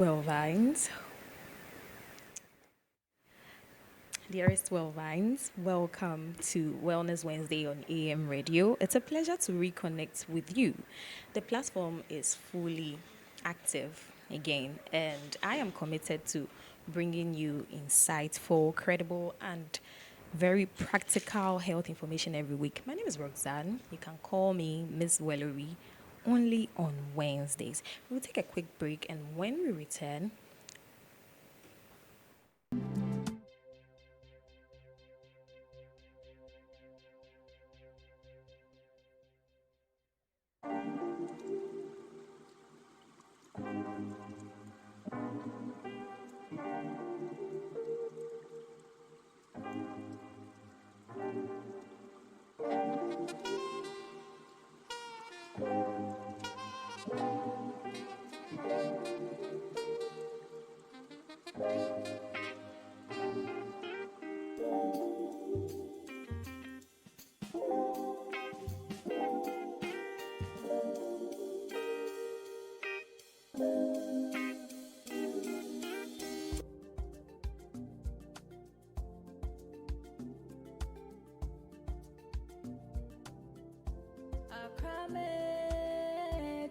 Well, Vines, dearest Well Vines, welcome to Wellness Wednesday on AM Radio. It's a pleasure to reconnect with you. The platform is fully active again, and I am committed to bringing you insightful, credible, and very practical health information every week. My name is Roxanne. You can call me Miss Wellery only on Wednesdays. We'll take a quick break, and when we return,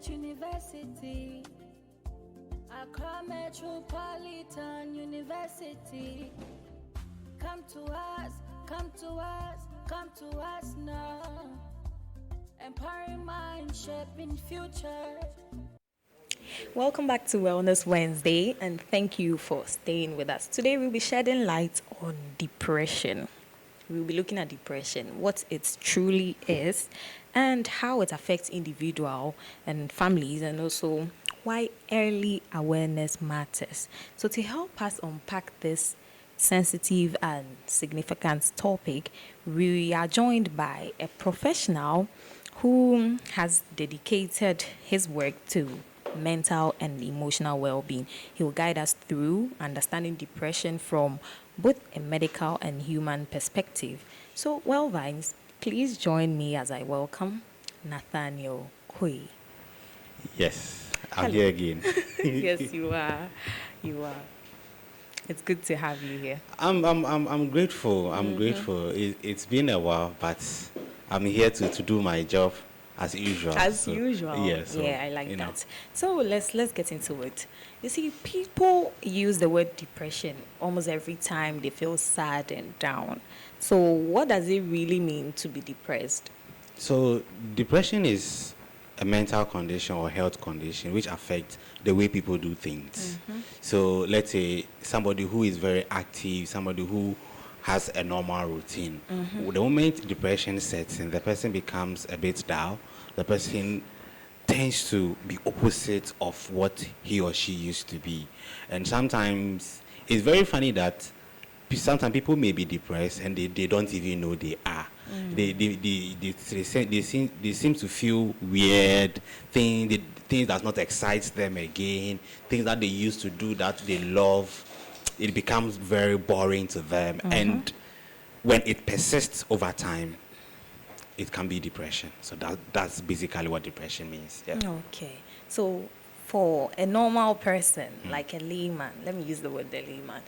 University, Accra Metropolitan University. Come to us, come to us, come to us now. Empowering mind, shaping future. welcome back to Wellness Wednesday, and thank you for staying with us. Today, we'll be shedding light on depression. We'll be looking at depression, what it truly is, and how it affects individual and families, and also why early awareness matters. So, to help us unpack this sensitive and significant topic, we are joined by a professional who has dedicated his work to mental and emotional well-being. He will guide us through understanding depression from both a medical and human perspective. So, well, Vines, please join me as I welcome Nathaniel Quaye. Yes, I'm Hello. here again. Yes, you are. You are. It's good to have you here. I'm grateful. I'm grateful. It's been a while, but I'm here to do my job as usual. As So, usual. Yeah, so, Yeah, I like you know. that. So let's get into it. You see, people use the word depression almost every time they feel sad and down. So what does it really mean to be depressed? So depression is a mental condition or health condition which affects the way people do things. So let's say somebody who is very active, somebody who has a normal routine. The moment depression sets in, the person becomes a bit dull. The person tends to be opposite of what he or she used to be. And sometimes it's very funny that sometimes people may be depressed and they don't even know they are. They seem to feel weird, things that not excite them again, things that they used to do that they love, it becomes very boring to them. And when it persists over time, it can be depression. So that's basically what depression means. Yeah. Okay. So for a normal person, like a layman, let me use the word the layman,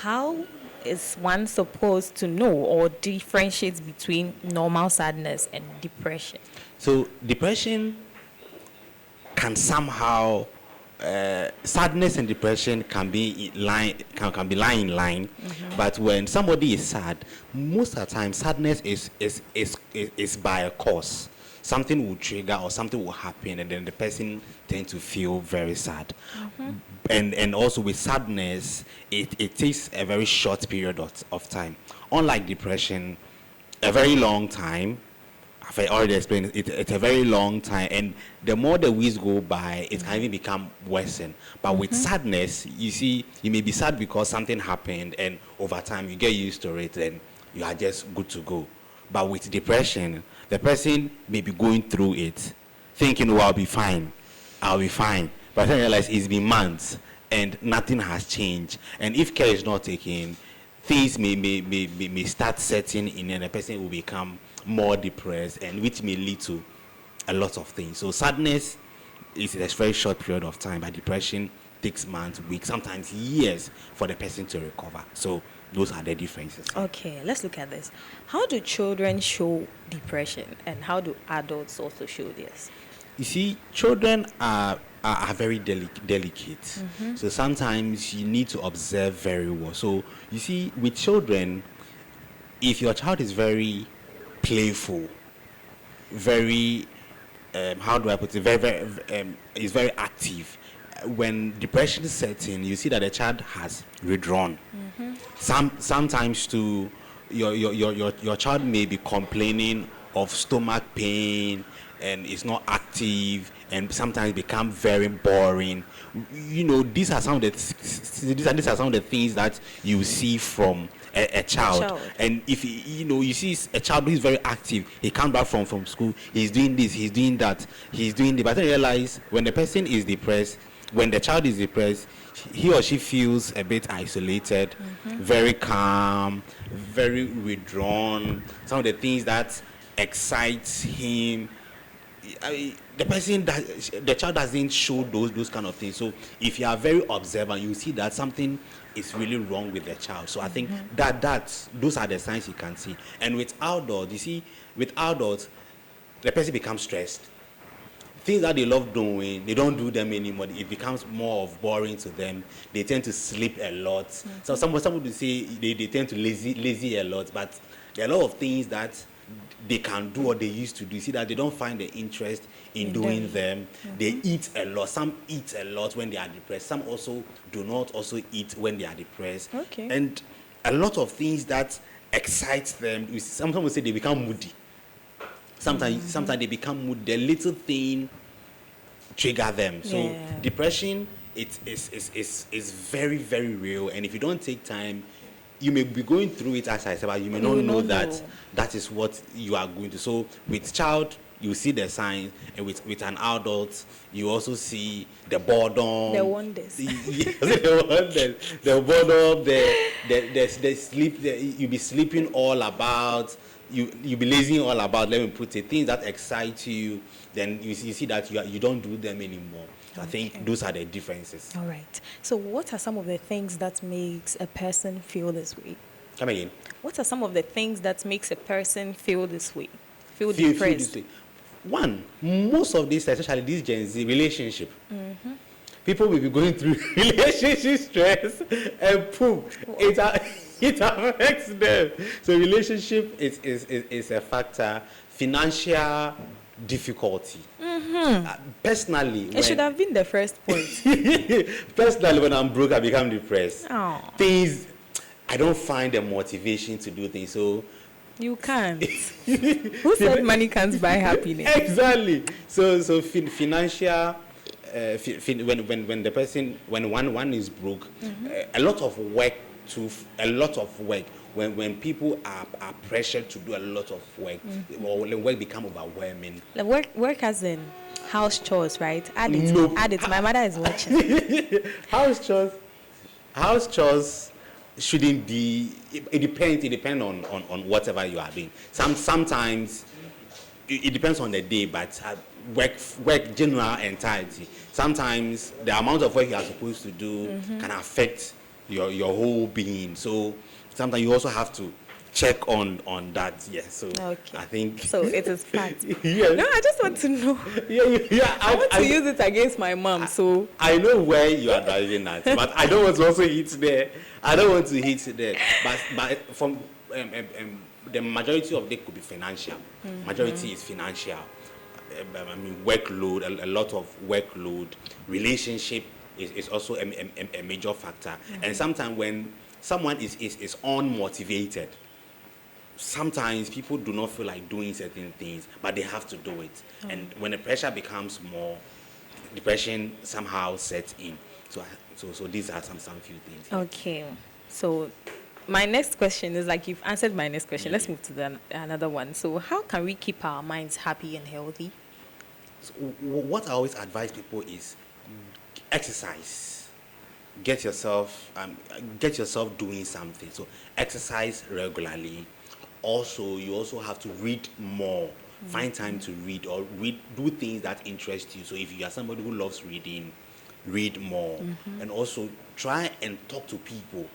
how is one supposed to know or differentiate between normal sadness and depression? So depression can somehow sadness and depression can be in line, can be lying in line. But when somebody is sad, most of the time sadness is by a cause. Something will trigger or something will happen, and then the person tends to feel very sad. And also with sadness, it takes a very short period of time. Unlike depression, a very long time. I've already explained it's a very long time, and the more the weeks go by, it can even become worsened. But with sadness, you see, you may be sad because something happened, and over time you get used to it, and you are just good to go. But with depression, the person may be going through it, thinking, "Oh, I'll be fine. But then realize it's been months, and nothing has changed. And if care is not taken, things may start setting in, and the person will become more depressed, and which may lead to a lot of things. So sadness is a very short period of time, but depression takes months, weeks, sometimes years for the person to recover. So those are the differences. Okay, let's look at this. How do children show depression, and how do adults also show this? You see, children are very delicate. So sometimes you need to observe very well. So you see, with children, if your child is very playful, very how do I put it? Is very active. When depression sets in, you see that the child has withdrawn. Sometimes too, your child may be complaining of stomach pain and is not active, and sometimes become very boring. You know, these are some of the things that you see from a child. And if you see a child who is very active, he comes back from school, he's doing this, he's doing that, he's doing this. But I realize when the person is depressed, when the child is depressed, he or she feels a bit isolated, very calm, very withdrawn. Some of the things that excites him, the child doesn't show those kind of things. So if you are very observant, you see that something is really wrong with the child. So I think that those are the signs you can see. And with adults, you see, with adults, the person becomes stressed. Things that they love doing, they don't do them anymore. It becomes more of boring to them. They tend to sleep a lot. So some would say they tend to lazy a lot. But there are a lot of things that they can do or they used to do. You see that they don't find the interest in doing them. They eat a lot. Some eat a lot when they are depressed. Some also do not also eat when they are depressed. Okay. And a lot of things that excites them. Some would say they become moody. Sometimes they become moody. The little thing trigger them. So depression is very, very real. And if you don't take time, you may be going through it, as I said, but you may not know that that is what you are going to. So with child, you see the signs, and with an adult, you also see the boredom. The wonders. The wonders. The boredom, the sleep, you be sleeping all about, you be lazing all about, let me put it, things that excite you, then you see that you don't do them anymore. I think those are the differences. All right. So what are some of the things that makes a person feel this way? Come again. What are some of the things that makes a person feel this way? Feel depressed? This way. One, most of this, especially this Gen Z relationship, people will be going through relationship stress and poop. It affects them. So relationship is a factor. Financial difficulty. Personally, it should have been the first point. Personally, when I'm broke, I become depressed. Oh. Things, I don't find the motivation to do things. So you can't. Who said money can't buy happiness? Exactly. So financial. When the person, when one is broke, a lot of work. When people are pressured to do a lot of work, or the work become overwhelming. The work as in house chores, right? Add it. No. Add it. My mother is watching. House chores shouldn't be. It depends. It depends on whatever you are doing. Sometimes it depends on the day, but work general entirety. Sometimes the amount of work you are supposed to do can affect your whole being. So sometimes you also have to check on that. Yes. So okay. I think so. It is fact. Yes. No, I just want to know. Yeah. I want to use it against my mom. So I know where you are driving at, but I don't want to also hit there. But from the majority of it could be financial. Majority is financial. Workload, a lot of workload. Relationship is also a major factor. And sometimes when someone is unmotivated, sometimes people do not feel like doing certain things, but they have to do it. And when the pressure becomes more, depression somehow sets in. So these are some few things. Okay. So my next question is, like, you've answered my next question. Let's move to another one. So how can we keep our minds happy and healthy? So what I always advise people is exercise. Get yourself doing something. So exercise regularly. Also, you also have to read more. Find time to read, or do things that interest you. So if you are somebody who loves reading, read more, and also try and talk to people.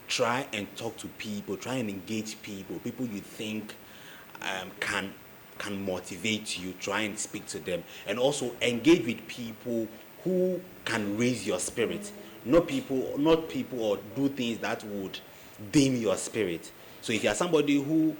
Try and talk to people. Try and engage people. People you think can motivate you. Try and speak to them, and also engage with people who can raise your spirit. Not people or do things that would dim your spirit. So if you are somebody who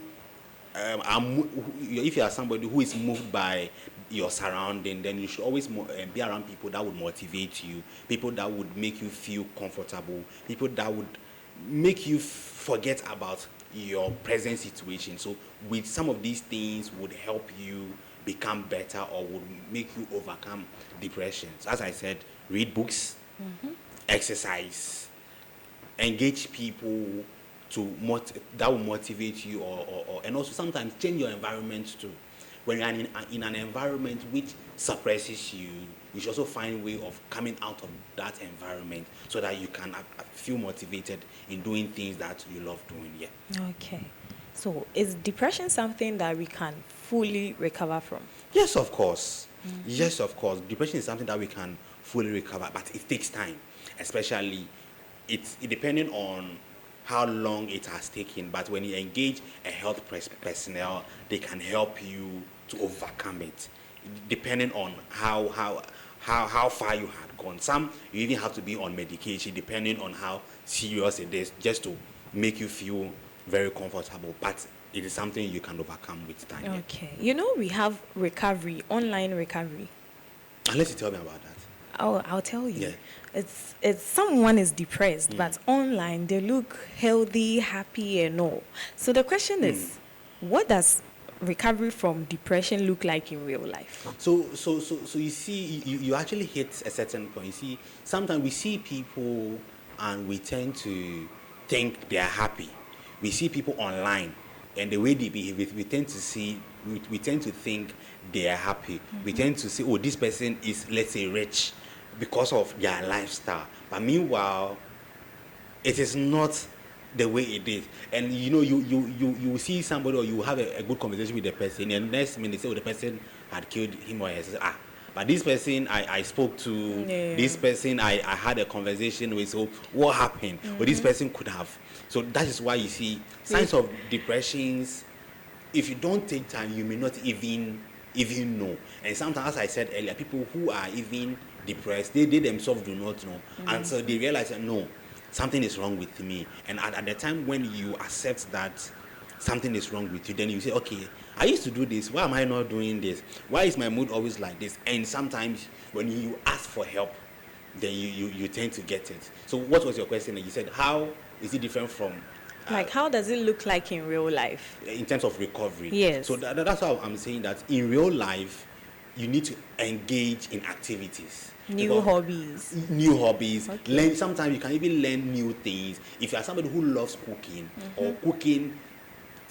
if you are somebody who is moved by your surrounding, then you should always be around people that would motivate you, people that would make you feel comfortable, people that would make you forget about your present situation. So with some of these things would help you become better or would make you overcome depression. So as I said, read books, exercise, engage people that will motivate you, or and also sometimes change your environment too. When you're in an environment which suppresses you, you should also find a way of coming out of that environment so that you can feel motivated in doing things that you love doing. Yeah. Okay. So is depression something that we can fully recover from? Yes, of course. Yes, of course. Depression is something that we can fully recover, but it takes time, especially it's depending on how long it has taken. But when you engage a health personnel, they can help you to overcome it, depending on how far you had gone. Some you even have to be on medication, depending on how serious it is, just to make you feel very comfortable. But it is something you can overcome with time. Okay. You know, we have recovery, online recovery. Unless you tell me about that. I'll tell you. Yeah. It's someone is depressed, but online they look healthy, happy, and all. So the question is, what does recovery from depression look like in real life? So you see, you actually hit a certain point. You see, sometimes we see people and we tend to think they are happy. We see people online and the way they behave, we tend to think they are happy. We tend to say, oh, this person is, let's say, rich because of their lifestyle. But meanwhile, it is not the way it is. And you know, you see somebody or you have a good conversation with the person, and next minute they say, oh, the person had killed him or her. But this person I spoke to, this person I had a conversation with, so what happened? Or this person could have. So that is why you see signs of depressions. If you don't take time, you may not even know. And sometimes, as I said earlier, people who are even depressed, they themselves do not know until they realize that no, something is wrong with me. And at the time when you accept that something is wrong with you, then you say, okay, I used to do this, why am I not doing this? Why is my mood always like this? And sometimes when you ask for help, then you tend to get it. So what was your question? You said, how is it different from like, how does it look like in real life? In terms of recovery? Yes. So that's how I'm saying that in real life, you need to engage in activities. New hobbies. Okay. Learn. Sometimes you can even learn new things. If you are somebody who loves cooking, or cooking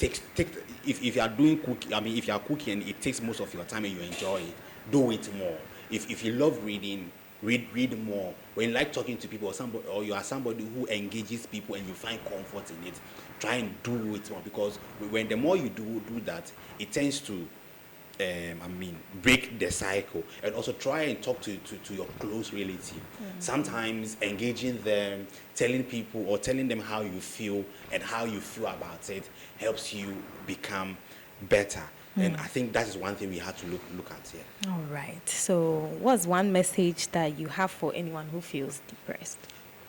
if you are doing cooking, if you are cooking and it takes most of your time and you enjoy it, do it more. If you love reading, read more. When you like talking to people, or you are somebody who engages people and you find comfort in it, try and do it more, because when the more you do that, it tends to break the cycle. And also try and talk to your close relative. Sometimes engaging them, telling people or telling them how you feel and how you feel about it helps you become better. And I think that is one thing we have to look at here. All right. So what's one message that you have for anyone who feels depressed?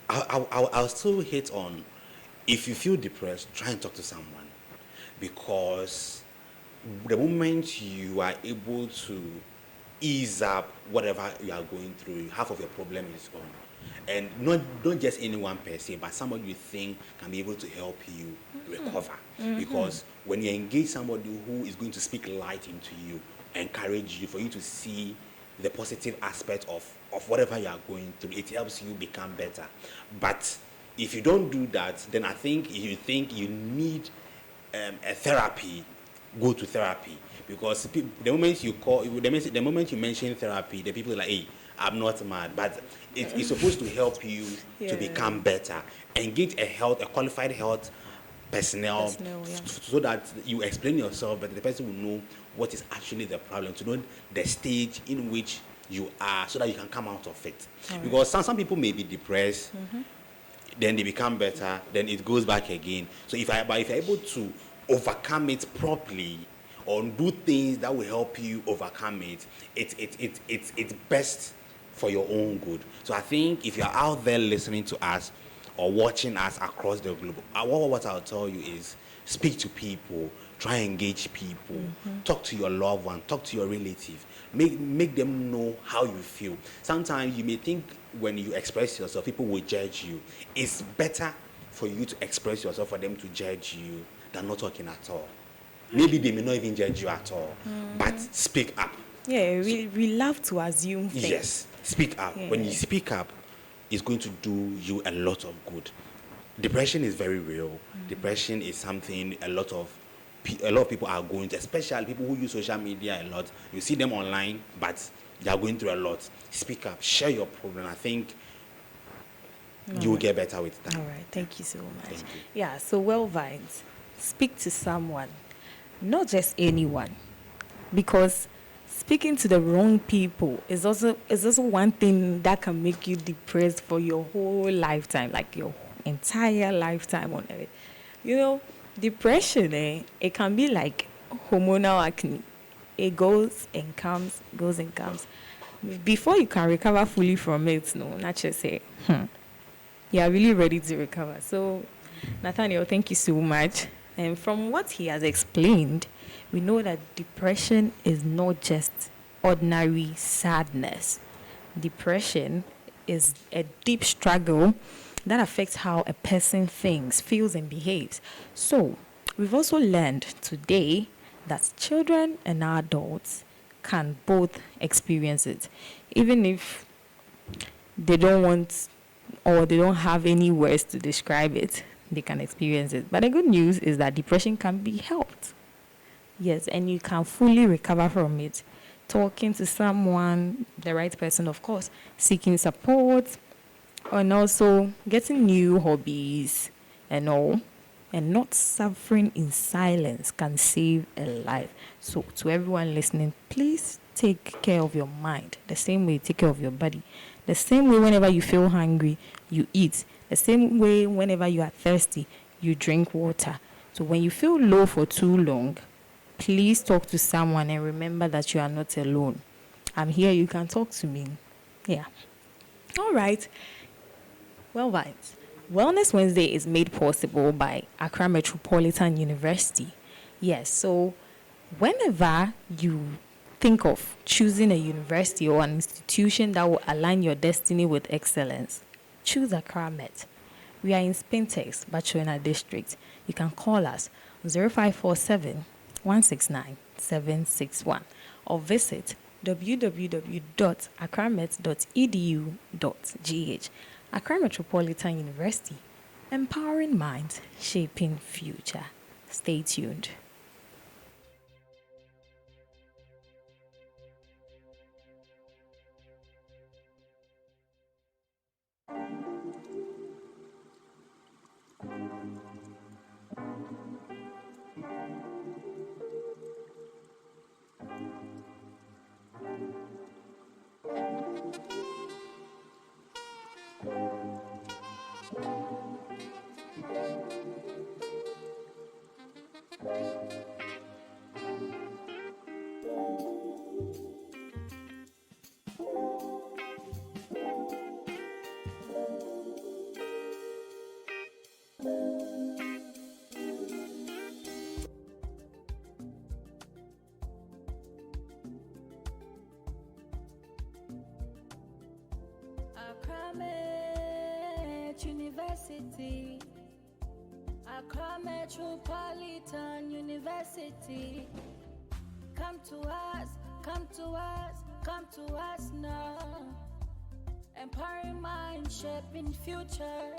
I'll still hit on, if you feel depressed, try and talk to someone, because the moment you are able to ease up whatever you are going through, half of your problem is gone. And not just anyone per se, but somebody you think can be able to help you recover. Because when you engage somebody who is going to speak light into you, encourage you, for you to see the positive aspect of whatever you are going through, it helps you become better. But if you don't do that, then I think if you think you need a therapy, go to therapy. Because the moment you mention therapy, the people are like, hey, I'm not mad, but it's supposed to help you to become better. Engage a qualified health personnel so that you explain yourself, but the person will know what is actually the problem, to know the stage in which you are so that you can come out of it. Because some people may be depressed, then they become better, then it goes back again. So if you're able to overcome it properly or do things that will help you overcome it, it's best for your own good. So I think if you're out there listening to us or watching us across the globe, what I'll tell you is speak to people, try and engage people, talk to your loved one, talk to your relative, make them know how you feel. Sometimes you may think when you express yourself, people will judge you. It's better for you to express yourself for them to judge you than not talking at all. Maybe they may not even judge you at all, but speak up. Yeah, we love to assume things. Yes, speak up. Yeah. When you speak up, it's going to do you a lot of good. Depression is very real. Depression is something a lot of people are going to, especially people who use social media a lot. You see them online, but they are going through a lot. Speak up, share your problem. I think you will get better with time. All right, thank you so much. Thank you. Yeah, so Vines, speak to someone, not just anyone, because speaking to the wrong people is also one thing that can make you depressed for your whole lifetime, like your entire lifetime on earth. You know, depression, it can be like hormonal acne. It goes and comes, goes and comes. Before you can recover fully from it, not just say, you are really ready to recover. So, Nathaniel, thank you so much. And from what he has explained, we know that depression is not just ordinary sadness. Depression is a deep struggle that affects how a person thinks, feels, and behaves. So, we've also learned today that children and adults can both experience it, even if they don't want or they don't have any words to describe it. They can experience it. But the good news is that depression can be helped. Yes, and you can fully recover from it. Talking to someone, the right person, of course, seeking support, and also getting new hobbies and all, and not suffering in silence can save a life. So to everyone listening, please take care of your mind the same way you take care of your body. The same way whenever you feel hungry, you eat. The same way whenever you are thirsty, you drink water. So when you feel low for too long, please talk to someone and remember that you are not alone. I'm here, you can talk to me. Yeah. All right. Well, Vines, Wellness Wednesday is made possible by Accra Metropolitan University. Yes, so whenever you think of choosing a university or an institution that will align your destiny with excellence, choose Accra Met. We are in Spintex, Bachuena District. You can call us 0547 169 761 or visit www.accramet.edu.gh. Accra Metropolitan University, empowering minds, shaping future. Stay tuned. University, Accra Metropolitan University. Come to us, come to us, come to us now. Empowering mind, shaping future.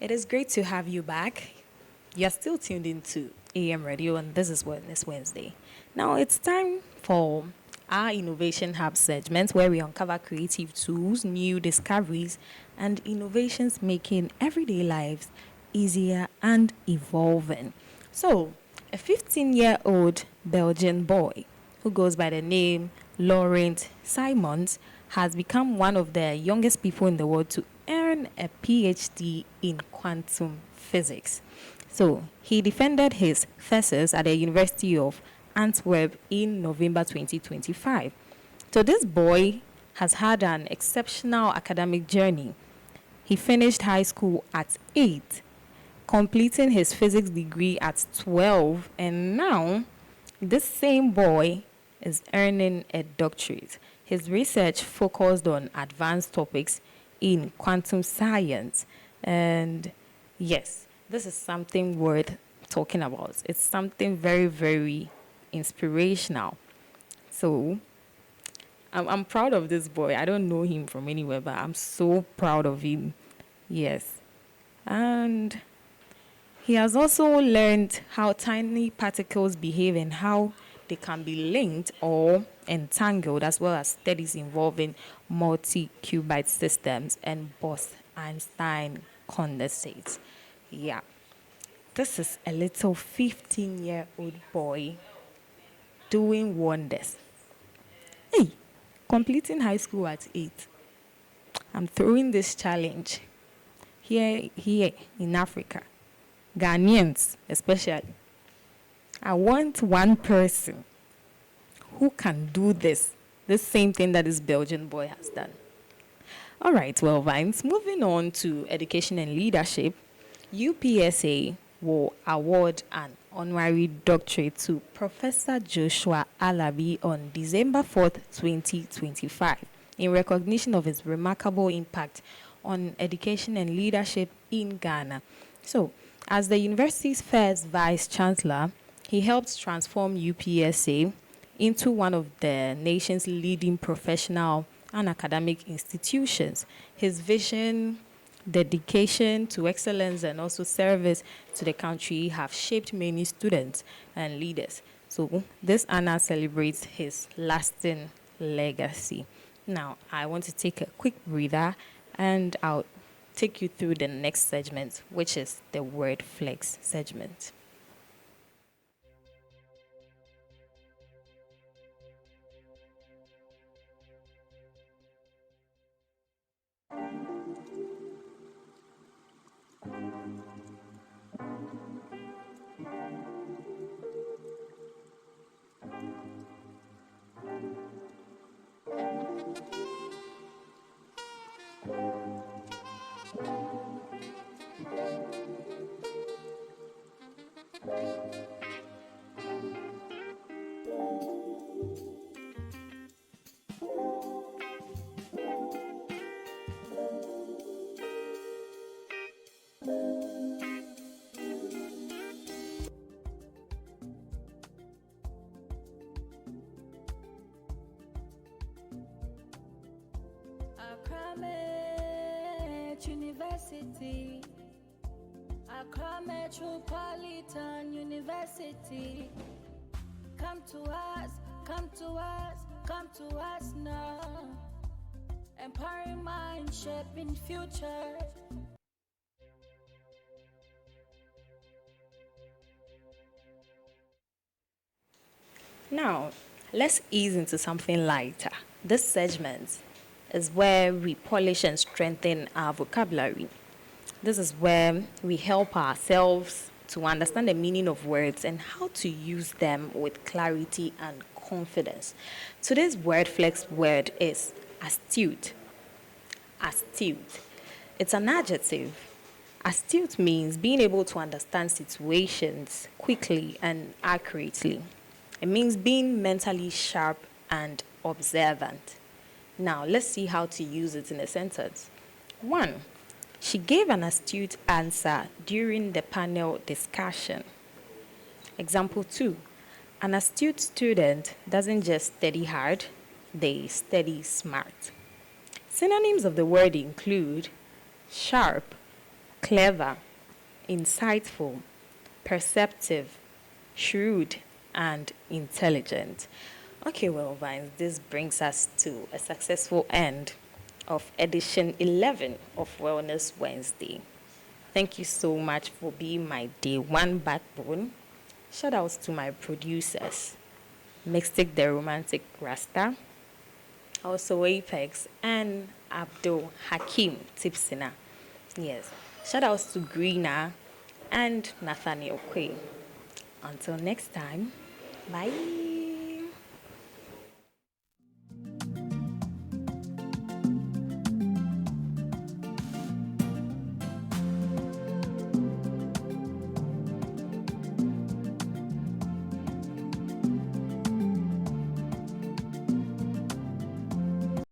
It is great to have you back. You're still tuned into AM Radio, and this is Wellness Wednesday. Now it's time for our Innovation Hub segment, where we uncover creative tools, new discoveries, and innovations making everyday lives easier and evolving. So, A 15-year-old Belgian boy who goes by the name Laurent Simons has become one of the youngest people in the world to earn a PhD in quantum physics. So he defended his thesis at the University of Antwerp in November 2025. So this boy has had an exceptional academic journey. He finished high school at 8, completing his physics degree at 12, and now this same boy is earning a doctorate. His research focused on advanced topics in quantum science. And yes, this is something worth talking about. It's something very, very inspirational. So I'm proud of this boy. I don't know him from anywhere, but I'm so proud of him. Yes. And he has also learned how tiny particles behave and how they can be linked or entangled, as well as studies involving multi-qubit systems and Bose Einstein condensates. Yeah. This is a little 15-year-old boy doing wonders. Hey, completing high school at 8. I'm throwing this challenge here in Africa. Ghanaians, especially. I want one person who can do this same thing that this Belgian boy has done. All right, well, Vines, moving on to education and leadership, UPSA will award an honorary doctorate to Professor Joshua Alabi on December 4th, 2025, in recognition of his remarkable impact on education and leadership in Ghana. So, as the university's first vice-chancellor, he helped transform UPSA into one of the nation's leading professional and academic institutions. His vision, dedication to excellence, and also service to the country have shaped many students and leaders. So this honor celebrates his lasting legacy. Now, I want to take a quick breather and I'll take you through the next segment, which is the word flex segment. University, Accra Metropolitan University. Come to us, come to us, come to us now. Empowering mind, shaping future. Now, let's ease into something lighter. This segment is where we polish and strengthen our vocabulary. This is where we help ourselves to understand the meaning of words and how to use them with clarity and confidence. Today's word flex word is astute. Astute. It's an adjective. Astute means being able to understand situations quickly and accurately. It means being mentally sharp and observant. Now, let's see how to use it in a sentence. 1. She gave an astute answer during the panel discussion. Example 2. An astute student doesn't just study hard, they study smart. Synonyms of the word include sharp, clever, insightful, perceptive, shrewd, and intelligent. Okay, well, Vines, this brings us to a successful end of edition 11 of Wellness Wednesday. Thank you so much for being my day one backbone, Shout outs to my producers, Mystic the Romantic Rasta, also Apex, and Abdul Hakim Tipsina. Yes. Shout outs to Greener and Nathaniel Quaye. Until next time, bye.